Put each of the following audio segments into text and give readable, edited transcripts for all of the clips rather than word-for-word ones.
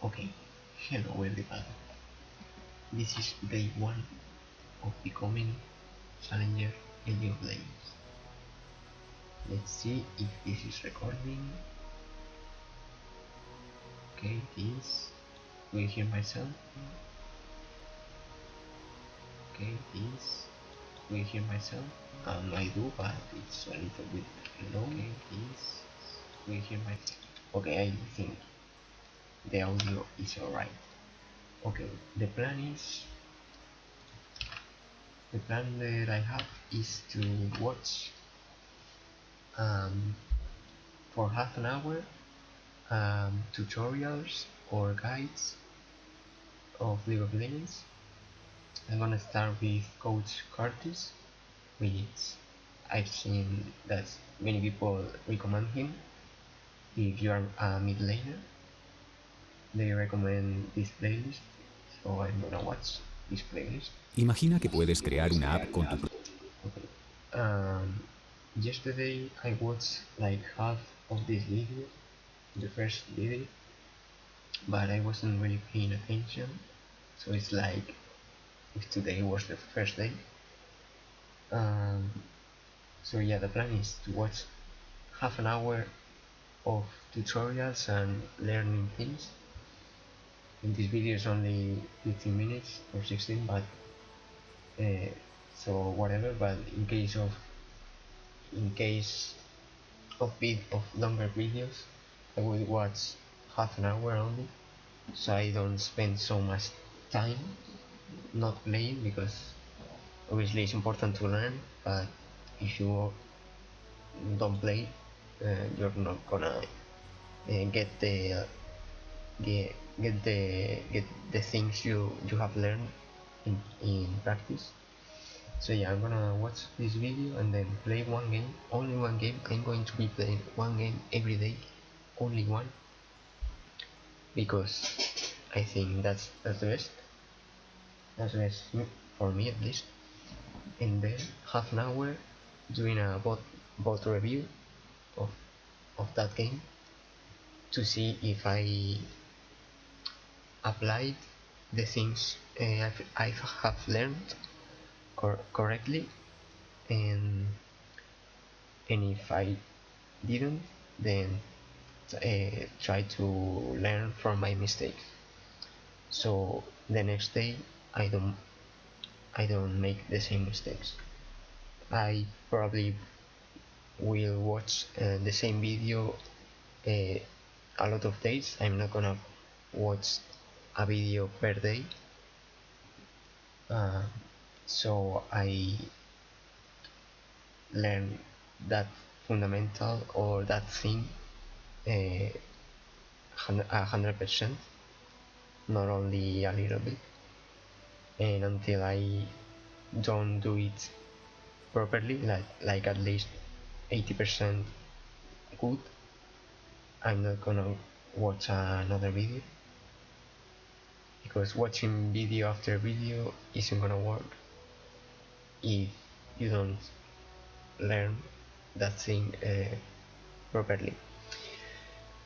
Okay, hello everybody. This is day 1 of becoming Challenger in League of Legends. Let's see if this is recording. Okay, this. Will you hear myself? Okay, this. Will you hear myself? I do, but it's a little bit low. Okay, this. Will you hear myself? Okay, I think the audio is alright. Okay, the plan that I have is to watch for half an hour tutorials or guides of League of Legends. I'm gonna start with Coach Curtis, which I've seen that many people recommend him. If you are a mid laner, they recommend this playlist, so I'm gonna watch this playlist. Imagina que puedes crear una app con tu Okay. Yesterday I watched like half of this video, the first video, but I wasn't really paying attention. So it's like if today was the first day. So yeah, the plan is to watch half an hour of tutorials and learning things. In this video is only 15 minutes or 16, but so whatever. But in case of longer videos, I will watch half an hour only, so I don't spend so much time not playing, because obviously it's important to learn, but if you don't play, you're not gonna get the things you have learned in practice. So yeah, I'm gonna watch this video and then play one game, only one game. I'm going to be playing one game every day, only one, because I think that's the best. That's the best for me at least. And then half an hour doing a bot review of that game to see if I applied the things I have learned correctly, and if I didn't, then try to learn from my mistakes, so the next day I don't make the same mistakes. I probably will watch the same video a lot of days. I'm not gonna watch a video per day, so I learn that fundamental or that thing 100%, not only a little bit. And until I don't do it properly, like at least 80% good, I'm not gonna watch another video, because watching video after video isn't gonna work if you don't learn that thing properly.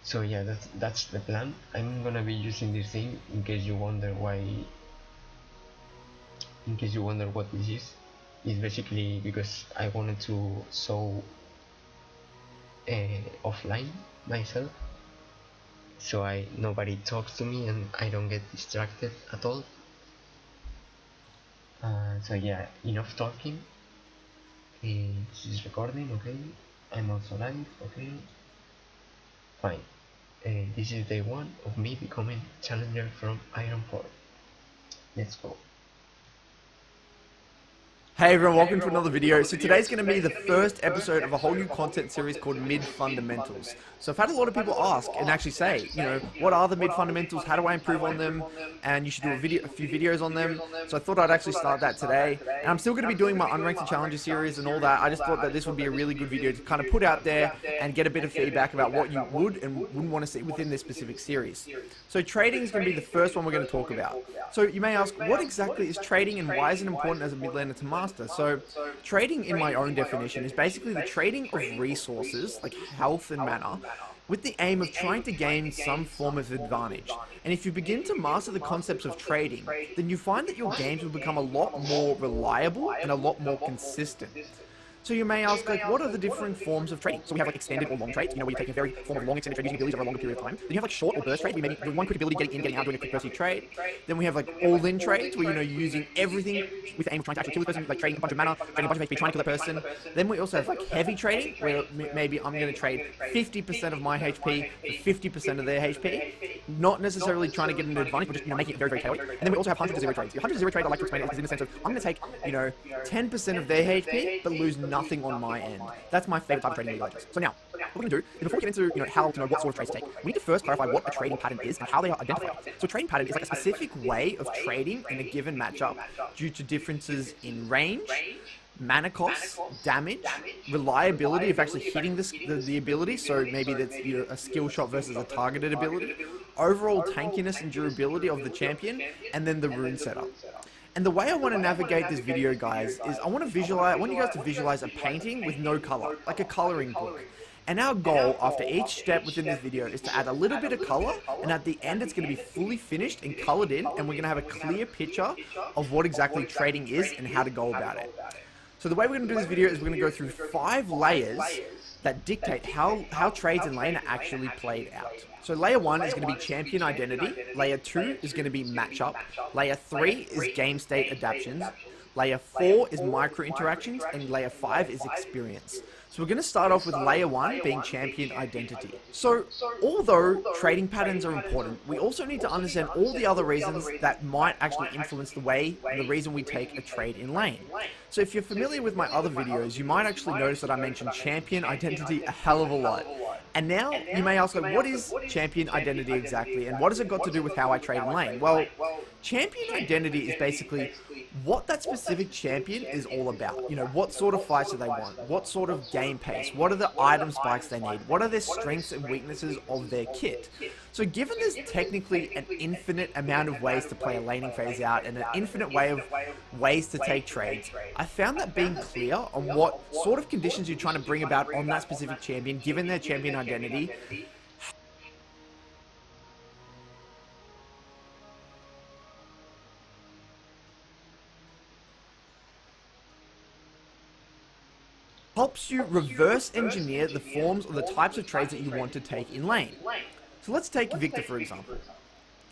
So yeah, that's the plan. I'm gonna be using this thing in case you wonder what this is. It's basically because I wanted to show offline myself, so nobody talks to me and I don't get distracted at all. So yeah, enough talking. This is recording, okay. I'm also live, okay. Fine. This is day 1 of me becoming Challenger from Ironforge. Let's go. Hey everyone, welcome to another video. So today's going to be the first episode of a whole new content series called Mid Fundamentals. So I've had a lot of people ask and actually say, what are the mid fundamentals? How do I improve on them? And you should do a few videos on them. So I thought I'd actually start that today. And I'm still going to be doing my Unranked and Challenger series and all that. I just thought that this would be a really good video to kind of put out there and get a bit of feedback about what you would and wouldn't want to see within this specific series. So trading is going to be the first one we're going to talk about. So you may ask, what exactly is trading and why is it important as a mid laner to master? So trading, in my own definition, is basically the trading of resources like health and mana with the aim of trying to gain some form of advantage. And if you begin to master the concepts of trading, then you find that your games will become a lot more reliable and a lot more consistent. So you may ask, like, what are the different forms of trading? So we have like extended or long trades, where you take a very form of long extended trade using abilities over a longer period of time. Then you have like short or burst trades, where maybe doing one quick ability, getting in, getting out, doing a quick burst trade. Then we have like all-in trades, where you're using everything with the aim of trying to actually kill this person, like trading a bunch of mana, trading a bunch of HP, trying to kill that person. Then we also have like heavy trading, where maybe I'm going to trade 50% of my HP for 50% of their HP, not necessarily trying to get an advantage, but just making it very, very chaotic. And then we also have 100 to 0 trades. The 100 to 0 trade, I like to explain it is in the sense of I'm going to take 10% of their HP, but lose nothing on my end. That's my favorite type of trading in League of Legends. So now, what we're going to do is before we get into how to know what sort of trades to take, we need to first clarify what a trading pattern is and how they are identified. So a trading pattern is like a specific way of trading in a given matchup due to differences in range, mana costs, damage, reliability of actually hitting the ability, so maybe that's a skill shot versus a targeted ability, overall tankiness and durability of the champion, and then the rune setup. And the way I want to navigate this video, guys, is I want you guys to visualize a painting with no color, like a coloring book. And our goal after each step within this video is to add a little bit of color, and at the end it's going to be fully finished and colored in, and we're going to have a clear picture of what exactly trading is and how to go about it. So the way we're going to do this video is we're going to go through 5 layers that dictate how trades in lane are actually played out. So layer 1 is going to be champion identity, layer 2 is going to be matchup, layer 3 is game state adaptions, layer 4 is micro interactions, and layer 5 is experience. So we're going to start off with layer 1 being champion identity. So although trading patterns are important, we also need to understand all the other reasons that might actually influence the reason we take a trade in lane. So if you're familiar with my other videos, you might actually notice that I mentioned champion identity a hell of a lot. And now you may ask, like, what is champion identity exactly, and what has it got to do with how I trade in lane? Well, champion identity is basically what that specific champion is all about. What sort of fights do they want? What sort of game pace? What are the item spikes they need? What are their strengths and weaknesses of their kit? So given there's technically an infinite amount of ways to play a laning phase out and an infinite ways to take trades, I found that being clear on what sort of conditions you're trying to bring about on that specific champion, given their champion identity, helps you reverse engineer the forms or the types of trades that you want to take in lane. So let's take Viktor for example.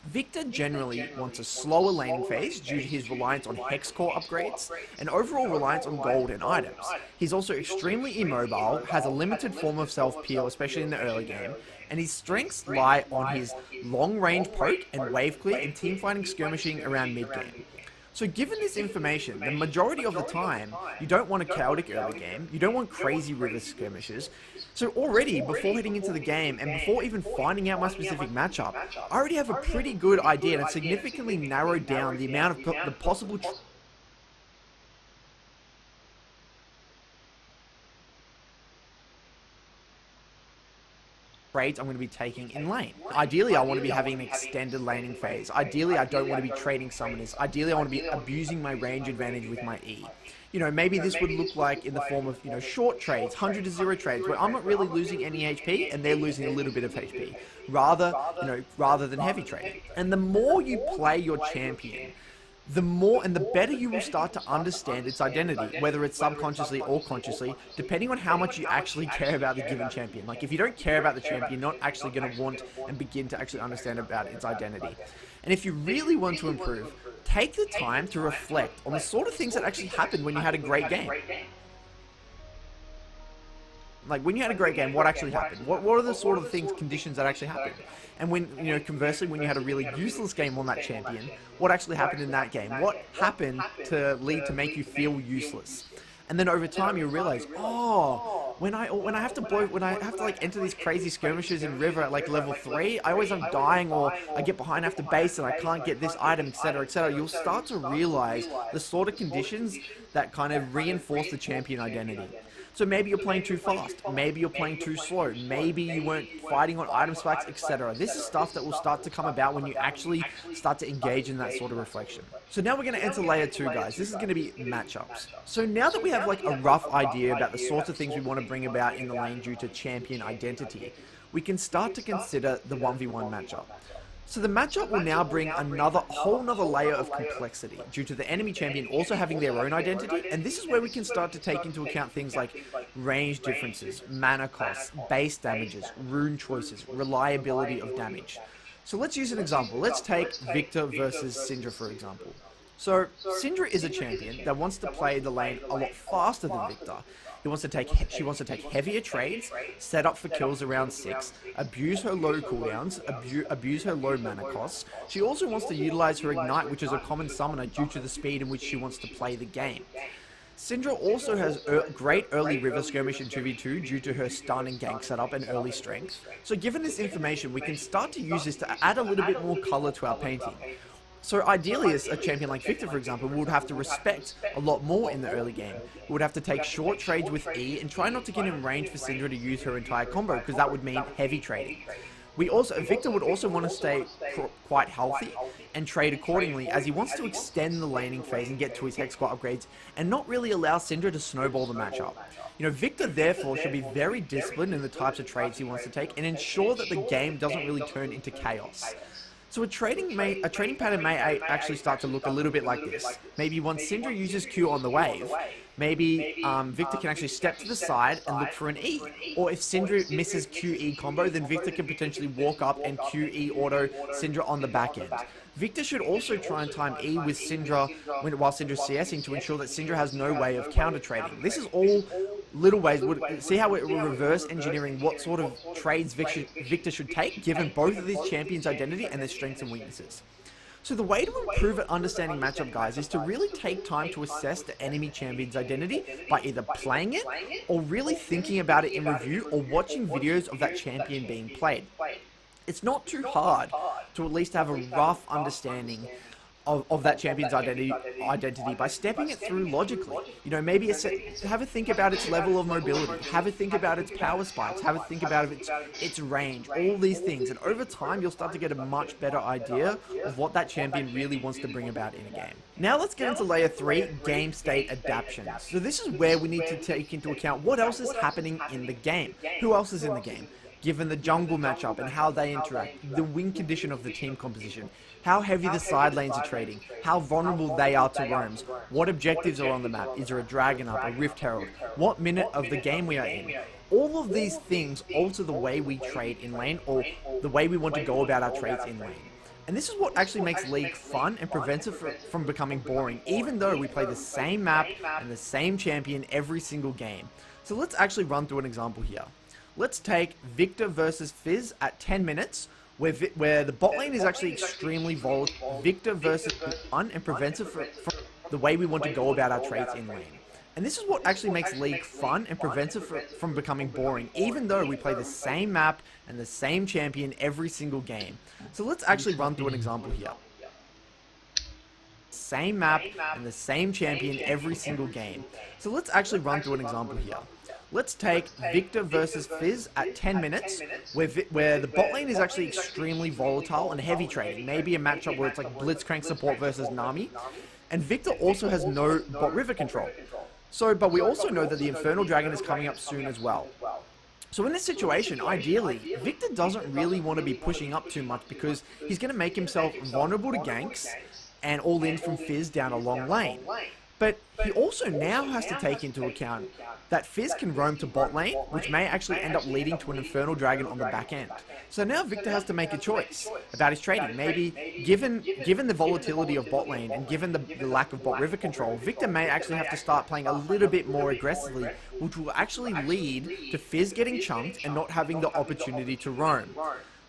Viktor generally wants a slower laning phase due to his reliance on hex core upgrades and overall reliance on gold and items. He's also extremely immobile, has a limited form of self-peel, especially in the early game, and his strengths lie on his long-range poke and wave clear and teamfighting skirmishing around mid-game. So given this information, the majority of the time, you don't want a chaotic early game, you don't want crazy river skirmishes. So already, before heading into the game, and before even finding out my specific matchup, I already have a pretty good idea and significantly narrowed down the amount of the possible trades I'm going to be taking in lane. Ideally, I want to be having an extended laning phase. Ideally, I don't want to be trading summoners. Ideally, I want to be abusing my range advantage with my E. Maybe this would look like in the form of, short trades, 100 to 0 trades, where I'm not really losing any HP and they're losing a little bit of HP, rather than heavy trading. And the more you play your champion, the more and the better you will start to understand its identity, whether it's subconsciously or consciously, depending on how much you actually care about the given champion. Like, if you don't care about the champion, you're not actually going to want and begin to actually understand about its identity. And if you really want to improve, take the time to reflect on the sort of things that actually happened when you had a great game. Like, when you had a great game, what actually happened? What are the sort of conditions that actually happened? And when, conversely, when you had a really useless game on that champion, what actually happened in that game? What happened to lead to make you feel useless? And then over time you realize, oh, when I have to like enter these crazy skirmishes in river at like level 3, I always am dying, or I get behind after base and I can't get this item, etc., etc. You'll start to realize the sort of conditions that kind of reinforce the champion identity. So maybe you're playing too fast, maybe you're playing too slow, maybe you weren't fighting on item spikes, etc. This is stuff that will start to come about when you actually start to engage in that sort of reflection. So now we're going to enter layer 2, guys. This is going to be matchups. So now that we have like a rough idea about the sorts of things we want to bring about in the lane due to champion identity, we can start to consider the 1v1 matchup. So the matchup will now bring whole nother layer of complexity due to the enemy champion also having their own identity, and this is where we can start to take into account things like range differences, mana costs, base damages, rune choices, reliability of damage. So let's use an example. Let's take Victor versus Syndra, for example. So Syndra is a champion that wants to play the lane a lot faster than Victor. She wants to take heavier trades, set up for kills around 6, abuse her low cooldowns, abuse her low mana costs. She also wants to utilize her Ignite, which is a common summoner due to the speed in which she wants to play the game. Syndra also has great early river skirmish in 2v2 due to her stun and gank setup and early strength. So given this information, we can start to use this to add a little bit more color to our painting. So ideally, as a champion like Victor, for example, would have to respect a lot more in the early game. We would have to take short trades with E and try not to get in range for Syndra to use her entire combo, because that would mean heavy trading. Victor would also want to stay quite healthy and trade accordingly, as he wants to extend the laning phase and get to his Hex Squad upgrades and not really allow Syndra to snowball the matchup. Victor therefore should be very disciplined in the types of trades he wants to take and ensure that the game doesn't really turn into chaos. So a trading pattern may actually start to look a little bit like this. Maybe once Syndra uses Q on the wave, maybe Victor can actually step to the side and look for an E. Or if Syndra misses QE combo, then Victor can potentially walk up and QE auto Syndra on the back end. Victor should also try and time E with Syndra while Syndra's CSing to ensure that Syndra has no way of counter trading. This is all little ways. See how we're reverse engineering what sort of trades Victor should take, given both of these champions' identity and their strengths and weaknesses. So the way to improve at understanding matchup, guys, is to really take time to assess the enemy champion's identity by either playing it or really thinking about it in review or watching videos of that champion being played. It's not too hard to at least have a rough understanding of that champion's identity by stepping it through logically. Maybe have a think about its level of mobility, have a think about its power spikes, have a think about its range, all these things. And over time, you'll start to get a much better idea of what that champion really wants to bring about in a game. Now let's get into layer 3, game state adaptations. So this is where we need to take into account what else is happening in the game. Who else is in the game? Given the jungle matchup and how they interact, the win condition of the team composition, how heavy the side lanes are trading, how vulnerable they are to roams, what objectives are on the map, is there a dragon up, a rift herald, what minute of the game we are in. All of these things alter the way we trade in lane or the way we want to go about our trades in lane. And this is what actually makes League fun and prevents it from becoming boring, even though we play the same map and the same champion every single game. So let's actually run through an example here. Let's take Victor versus Fizz at 10 minutes, where the bot lane is actually extremely volatile. Victor versus fun and prevents it from the way we want to go about our trades in lane. And this is what actually makes League fun and prevents it from becoming boring, even though we play the same map and the same champion every single game. So let's actually run through an example here. Same map and the same champion every single game. So let's actually run through an example here. Let's take Victor versus Fizz at 10 minutes, where the bot lane is actually extremely volatile and heavy trading. Maybe a matchup where it's like Blitzcrank support versus Nami. And Victor also has no bot river control. But we also know that the Infernal Dragon is coming up soon as well. So in this situation, ideally, Victor doesn't really want to be pushing up too much because he's going to make himself vulnerable to ganks and all-ins from Fizz down a long lane. But he also now has to take into account that Fizz can roam to bot lane, which may actually end up leading to an Infernal Dragon on the back end. So now Victor has to make a choice about his trading. Maybe, given the volatility of bot lane and given the lack of bot river control, Victor may actually have to start playing a little bit more aggressively, which will actually lead to Fizz getting chunked and not having the opportunity to roam.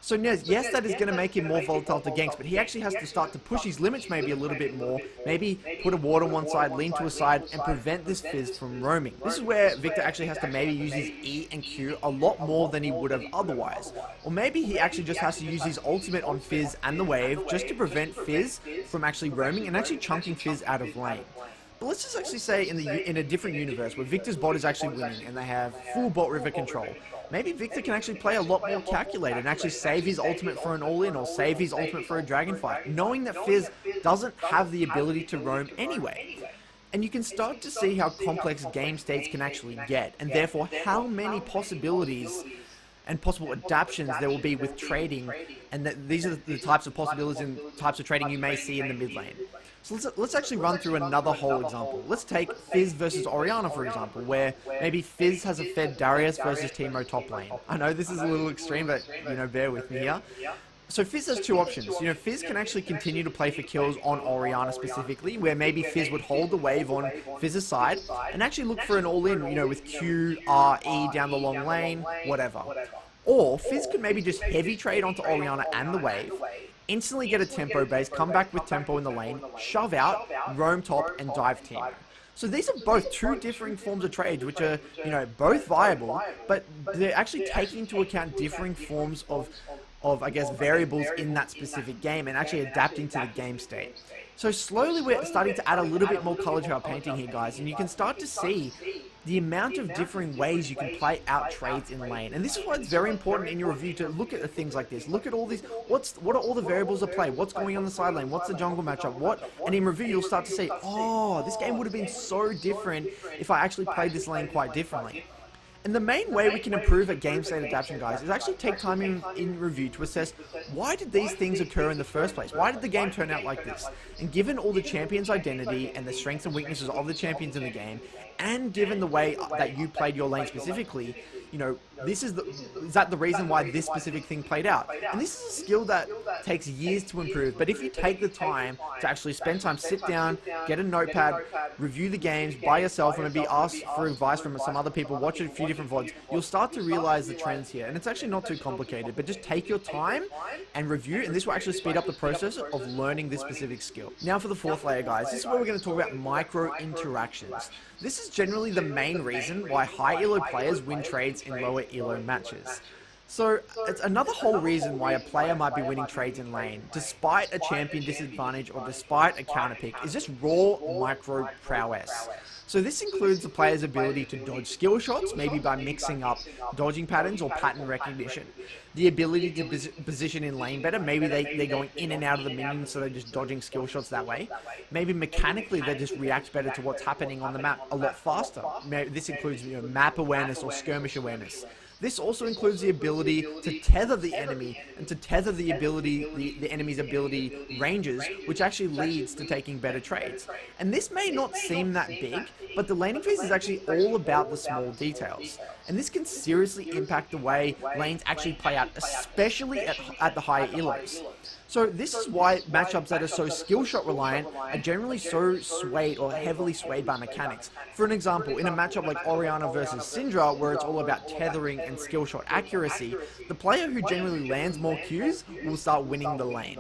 So yes, that is going to make him more volatile to ganks, but he actually has to start to push his limits maybe a little bit more, maybe put a ward on one side, lean to a side, and prevent this Fizz from roaming. This is where Victor actually has to maybe use his E and Q a lot more than he would have otherwise. Or maybe he actually just has to use his ultimate on Fizz and the wave just to prevent Fizz from actually roaming and actually chunking Fizz out of lane. But let's just actually say in a different universe where Victor's bot is actually winning and they have full bot river control. Maybe Victor can actually play a lot more calculated and actually save his ultimate for an all-in or save his ultimate for a dragon fight, knowing that Fizz doesn't have the ability to roam anyway. And you can start to see how complex game states can actually get, and therefore how many possibilities and possible adaptions there will be with trading, and that these are the types of possibilities and types of trading you may see in the mid lane. So let's actually run through another whole example. Let's take Fizz versus Orianna, for example, where maybe Fizz has a fed Darius versus Teemo top lane. I know this is a little extreme, but, bear with me here. So Fizz has two options. Fizz can actually continue to play for kills on Orianna specifically, where maybe Fizz would hold the wave on Fizz's side and actually look for an all-in, with Q, R, E down the long lane, whatever. Or Fizz could maybe just heavy trade onto Orianna and the wave, instantly get a tempo base, come back with tempo in the lane, shove out, roam top, and dive Teemo. So these are both two differing forms of trades, which are, both viable, but they're actually taking into account differing forms of I guess, variables in that specific game and actually adapting to the game state. So slowly we're starting to add a little bit more color to our painting here, guys, and you can start to see the amount of differing ways you can play out trades in lane. And this is why it's very important in your review to look at things like this. Look at all these, what are all the variables at play? What's going on the side lane? What's the jungle matchup? And in review, you'll start to see, oh, this game would have been so different if I actually played this lane quite differently. And the main way we can improve at game state adaptation, guys, is actually take time in review to assess why did these things occur in the first place? Why did the game turn out like this? And given all the champion's identity and the strengths and weaknesses of the champions in the game, and given the way that you played your lane specifically, is that the reason why this specific thing played out? And this is a skill that takes years to improve, but if you take the time to actually spend time, sit down, get a notepad, review the games by yourself, and maybe ask for advice from some other people, watch a few different VODs, you'll start to realize the trends here. And it's actually not too complicated, but just take your time and review, and this will actually speed up the process of learning this specific skill. Now for the fourth layer, guys, this is where we're going to talk about micro interactions. This is generally the main reason why high elo players win trades in lower elo matches. So it's another whole reason why a player might be winning trades in lane, despite a champion disadvantage or despite a counter pick, is just raw micro prowess. So this includes the player's ability to dodge skill shots, maybe by mixing up dodging patterns or pattern recognition. The ability to position in lane better, maybe they're going in and out of the minions, so they're just dodging skill shots that way. Maybe mechanically they just react better to what's happening on the map a lot faster. This includes map awareness or skirmish awareness. This also includes the ability to tether the enemy and to tether the enemy's ability ranges, which actually leads to taking better trades. And this may not seem that big, but the laning phase is actually all about the small details. And this can seriously impact the way lanes actually play out, especially at the higher elos. So this is why matchups that are so skill shot reliant are generally so swayed or heavily swayed by mechanics. For an example, in a matchup like Orianna versus Syndra, where it's all about tethering and skill shot accuracy, the player who generally lands more Qs will start winning the lane.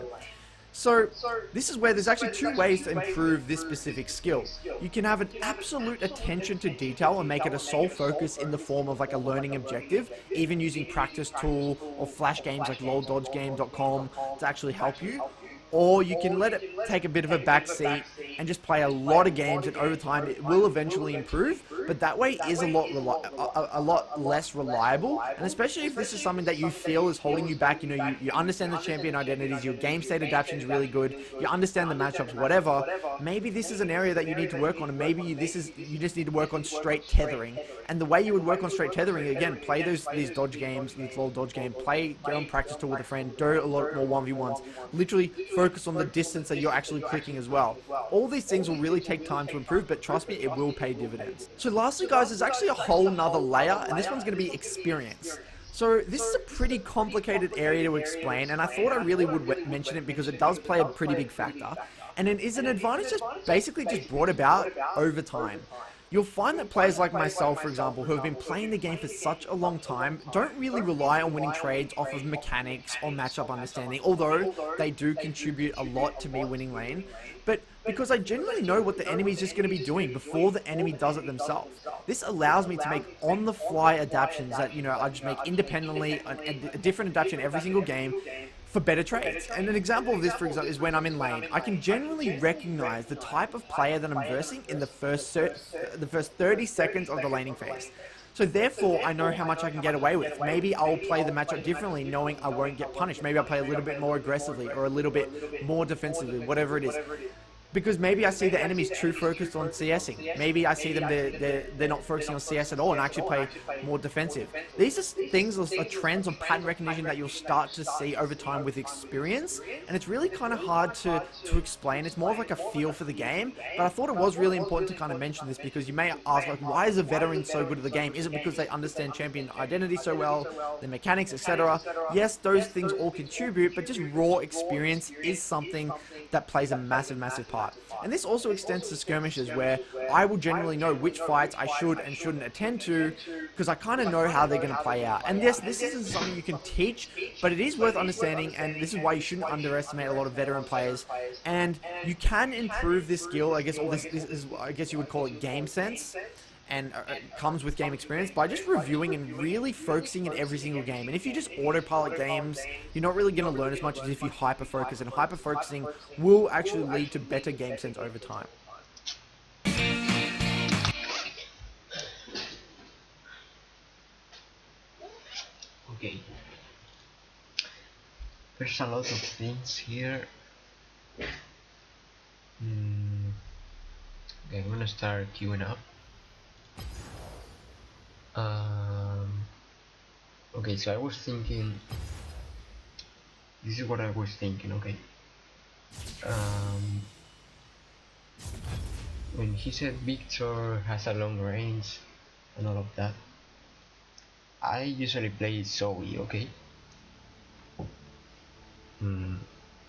So this is where there's actually two ways to improve this specific skill. You can have an absolute attention to detail and make it a sole focus in the form of like a learning objective, even using practice tool or flash games like loldodgegame.com to actually help you. Or you can let it take a bit of a back seat and just play a lot of games, and over time it will eventually improve, but that way is a lot less reliable. And especially if this is something that you feel is holding you back, you understand the champion identities, your game state adaptation is really good, you understand the matchups, whatever, maybe this is an area that you need to work on, and maybe you just need to work on straight tethering. And the way you would work on straight tethering, again, play these dodge games, this little dodge game, get on practice tool with a friend, do a lot more 1v1s, literally focus on the distance that you're actually clicking as well. All these things will really take time to improve, but trust me, it will pay dividends. So lastly, guys, there's actually a whole nother layer, and this one's going to be experience. So this is a pretty complicated area to explain, and I thought I really would mention it because it does play a pretty big factor, and it is an advantage that's basically just brought about over time. You'll find that players like myself, for example, who have been playing the game for such a long time, don't really rely on winning trades off of mechanics or matchup understanding, although they do contribute a lot to me winning lane. But because I genuinely know what the enemy is just going to be doing before the enemy does it themselves. This allows me to make on-the-fly adaptations that, I just make independently, a different adaptation every single game, for better trades. And an example of this, for example, is when I'm in lane. I can generally recognize the type of player that I'm versing in the first 30 seconds of the laning phase. So therefore, I know how much I can get away with. Maybe I'll play the matchup differently, knowing I won't get punished. Maybe I'll play a little bit more aggressively or a little bit more defensively, whatever it is. because maybe I see the enemies too focused on CSing. Maybe I see them they're not focusing on CS at all and actually play more defensive. These are things, are trends on pattern recognition that you'll start to see over time with experience, and it's really kind of hard to explain. It's more of like a feel for the game, but I thought it was really important to kind of mention this because you may ask, like, why is a veteran so good at the game? Is it because they understand champion identity so well, the mechanics, etc.? Yes, those things all contribute, but just raw experience is something that plays a massive part. And this also extends to skirmishes, where I will generally know which fights I should and shouldn't attend to because I kind of know how they're going to play out. And yes, this isn't something you can teach, but it is worth understanding, and this is why you shouldn't underestimate a lot of veteran players. And you can improve this skill, I guess, or this is, I guess you would call it game sense, and comes with game experience by just reviewing and really focusing in every single game. And if you just autopilot games, you're not really going to learn as much as if you hyper focus, and hyper focusing will actually lead to better game sense over time. Okay, there's a lot of things here. Okay, I'm gonna start queuing up. Okay, so I was thinking, this is what I was thinking, okay. When he said Victor has a long range and all of that, I usually play Zoe, okay.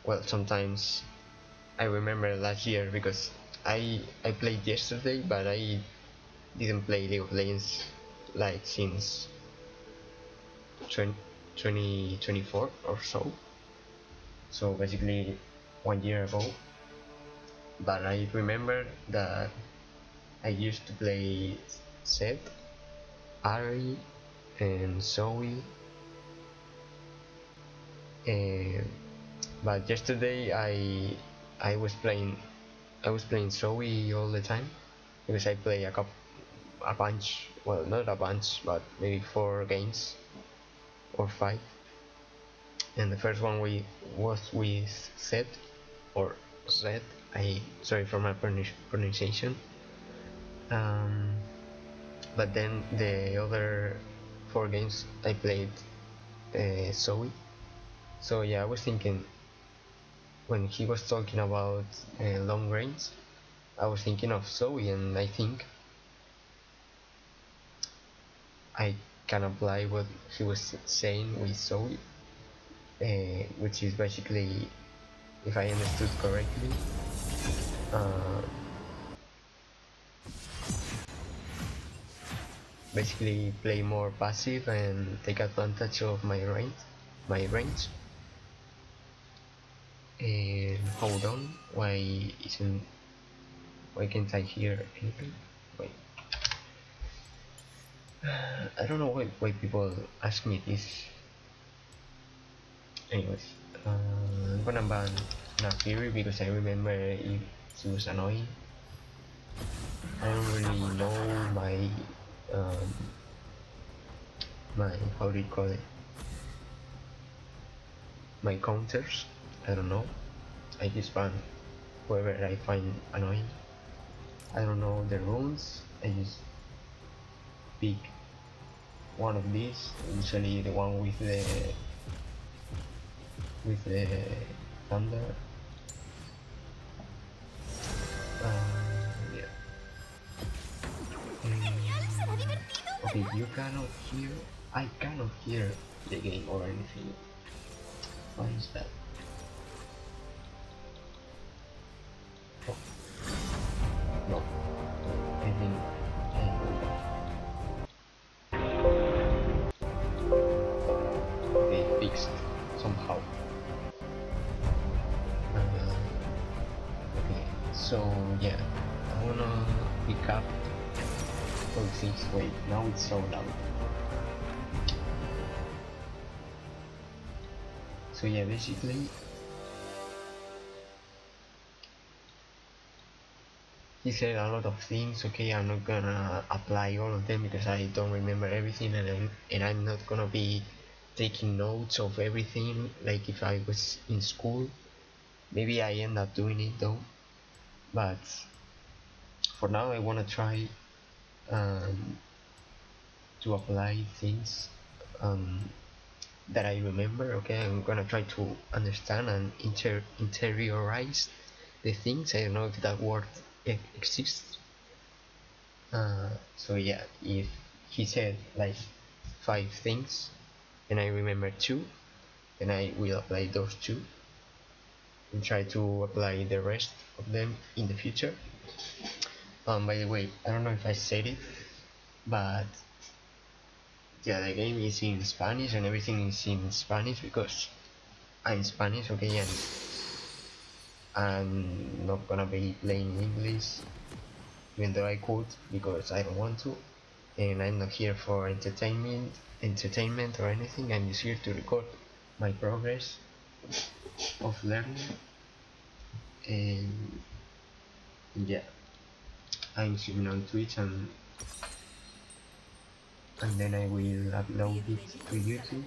Well, sometimes I remember last year because I played yesterday, but I didn't play League of Legends like since 2024 or so. So basically 1 year ago. But I remember that I used to play Zed, Ari, and Zoe. But yesterday I was playing Zoe all the time because I play a bunch, well, not a bunch, but maybe 4 games or 5. And the first one was with Zed, or Zed. Sorry for my pronunciation. But then the other 4 games I played Zoe. So yeah, I was thinking, when he was talking about long range, I was thinking of Zoe, and I think I can apply what he was saying with Zoe, which is basically, if I understood correctly, basically play more passive and take advantage of my range. And hold on, why can't I hear anything? Wait, I don't know why people ask me this. Anyways, I'm gonna ban Nafiri because I remember he was annoying. I don't really know my how do you call it, my counters. I don't know. I just ban whoever I find annoying. I don't know the rules. I just pick one of these, usually the one with the thunder. Yeah. Okay, you cannot hear. I cannot hear the game or anything. Why is that? Oh. No. I think they fixed somehow. Okay, so yeah, I wanna pick up all things. Wait, now it's so loud. So yeah, basically he said a lot of things. Okay, I'm not gonna apply all of them because I don't remember everything, and I'm not gonna be taking notes of everything like if I was in school. Maybe I end up doing it though, but for now I want to try um, to apply things um, that I remember. Okay, I'm gonna try to understand and interiorize the things. I don't know if that word exists. So yeah, if he said like 5 things and I remember 2, then I will apply those 2 and try to apply the rest of them in the future. By the way, I don't know if I said it, but yeah, the game is in Spanish and everything is in Spanish because I'm Spanish, okay, and I'm not gonna be playing English, even though I could, because I don't want to, and I'm not here for entertainment or anything. I'm just here to record my progress of learning, and yeah, I'm streaming on Twitch, and then I will upload it to YouTube.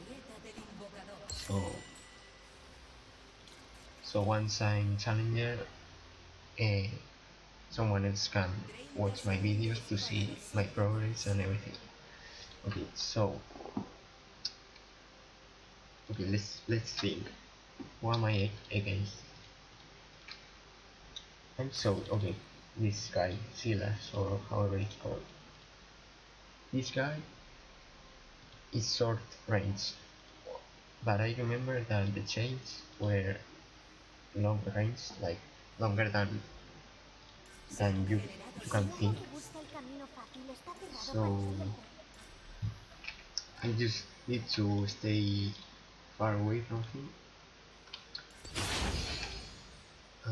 So once I'm challenger, uh, someone else can watch my videos to see my progress and everything. Okay, so okay, let's think. What am I against? I'm so okay. This guy, Silas, or however it's called. This guy is short range, but I remember that the chains were long range, like longer than you can think. So I just need to stay far away from him. Uh,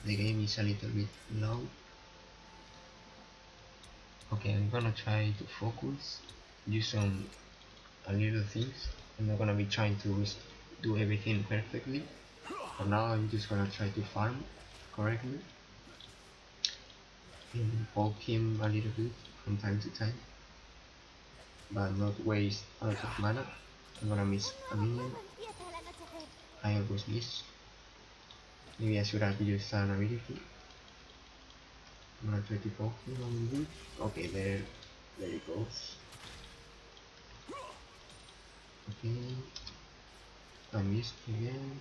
the game is a little bit low. Okay, I'm gonna try to focus, use on a little things. I'm not gonna be trying to do everything perfectly. For now, I'm just gonna try to farm correctly and poke him a little bit from time to time, but not waste a lot of mana. I'm gonna miss a minion. I always miss. Maybe I should have used an ability. I'm gonna try to poke him a little bit. Okay, there it goes. Okay, I missed again.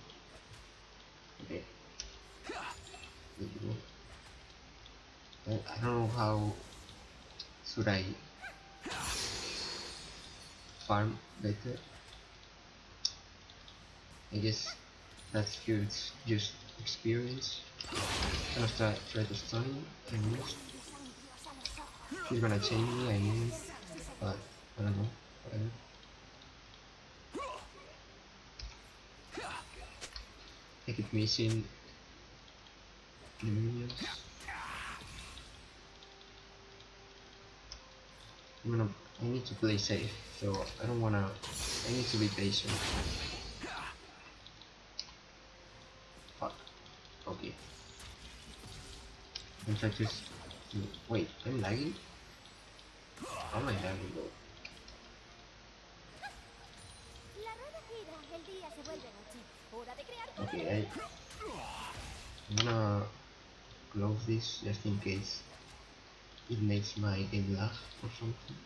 Okay, there you go. I don't know how should I farm better. I guess that's good, just experience. I'm gonna try to stun him and missed. He's gonna chain me, I knew, but I don't know, whatever. I keep missing the minions. I need to play safe, so I don't wanna, I need to be patient. Fuck, okay. I'm trying to, wait, I'm lagging? How am I lagging though? Okay, I'm gonna close this just in case it makes my game lag or something.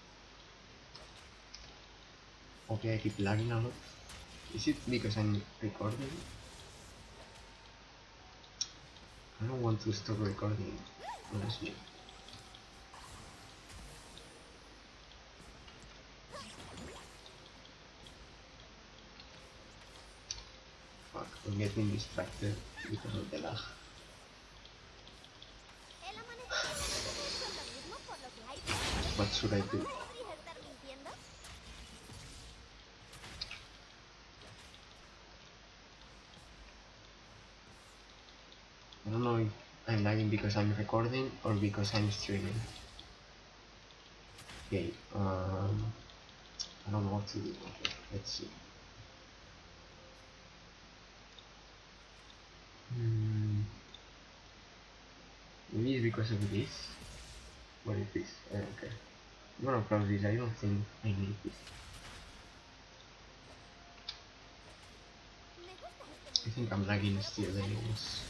Okay, I keep lagging a lot. Is it because I'm recording? I don't want to stop recording, honestly. Fuck, I'm getting distracted because of the lag. What should I do? I don't know if I'm lagging because I'm recording or because I'm streaming. Okay, I don't know what to do. Okay, let's see. Maybe it's because of this. What is this? Okay. I'm gonna close this. I don't think I need this. I think I'm lagging still anyways.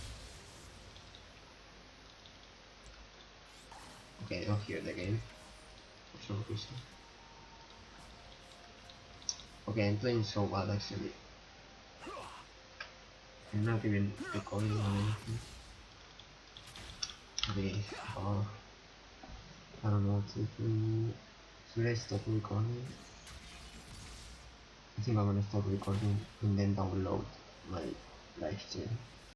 Okay, I don't hear the game for some reason. Okay, I'm playing so bad actually. I'm not even recording or anything. Okay, I don't know what to do. Should I stop recording? I think I'm gonna stop recording and then download my live stream.